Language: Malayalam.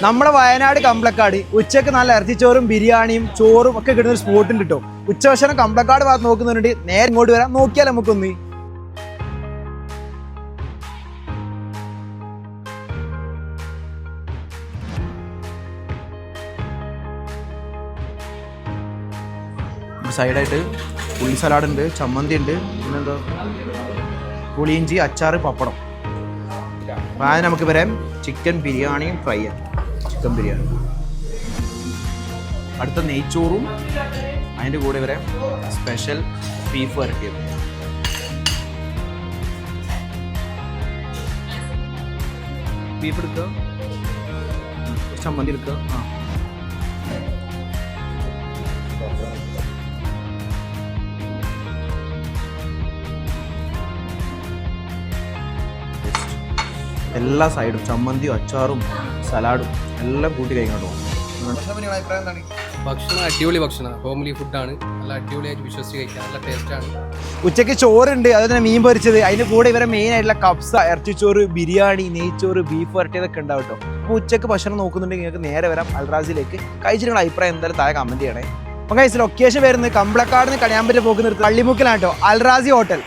നമ്മുടെ വയനാട് കമ്പളക്കാട് ഉച്ചക്ക് നല്ല ഇറച്ചിച്ചോറും ബിരിയാണിയും ചോറും ഒക്കെ കിട്ടുന്ന ഒരു സ്പോട്ട് ഉണ്ട് കേട്ടോ. ഉച്ചഭക്ഷണം കമ്പളക്കാട് ഭാഗത്ത് നോക്കുന്നുണ്ട്. നേരെ ഇങ്ങോട്ട് വരാം, നോക്കിയാൽ നമുക്കൊന്ന്. സൈഡായിട്ട് പുളി സലാഡ് ഉണ്ട്, ചമ്മന്തി ഉണ്ട്, പിന്നെന്താ പുളിയിഞ്ചി, അച്ചാറ്, പപ്പടം. അപ്പം ആദ്യം നമുക്ക് വരാം ചിക്കൻ ബിരിയാണിയും ഫ്രൈ ചിക്കൻ ബിരിയാണി. അടുത്ത നെയ്ച്ചോറും അതിൻ്റെ കൂടെ വരാം സ്പെഷ്യൽ ബീഫ് വരട്ടിയത്. ബീഫ് എടുക്കുക, ചമ്മന്തി എടുക്കുക. എല്ലാ സൈഡും ചമ്മന്തിയും അച്ചാറും സലാഡും എല്ലാം കൂട്ടി കഴിക്കണം. ഭക്ഷണം അടിപൊളി ഭക്ഷണമാണ്, ഹോംലി ഫുഡാണ്, നല്ല അടിപൊളിയായിട്ട് വിശ്വസിച്ച് കഴിക്കാൻ നല്ല ടേസ്റ്റാണ്. ഉച്ചയ്ക്ക് ചോറുണ്ട്, അതുപോലെ തന്നെ മീൻ പൊരിച്ചത്, അതിൻ്റെ കൂടെ ഇവരെ മെയിൻ ആയിട്ടുള്ള കബ്സ, ഇറച്ചിച്ചോറ്, ബിരിയാണി, നെയ്ച്ചോറ്, ബീഫ് വരട്ടിയതൊക്കെ ഉണ്ടാവും കേട്ടോ. അപ്പോൾ ഉച്ചയ്ക്ക് ഭക്ഷണം നോക്കുന്നുണ്ടെങ്കിൽ നിങ്ങൾക്ക് നേരെ വരാം അൽറാസിലേക്ക്. കഴിച്ചിട്ടുള്ള അഭിപ്രായം എന്തായാലും താഴെ കമൻറ്റ് ചെയ്യണേ. അപ്പോൾ ഗൈസ്, ലൊക്കേഷൻ വരുന്നത് കമ്പളക്കാട് നിന്ന് കണിയാമ്പറ്റ പോക്ക് നിർത്തി പള്ളിമുക്കിലാണ് കേട്ടോ, അൽറാസി ഹോട്ടൽ.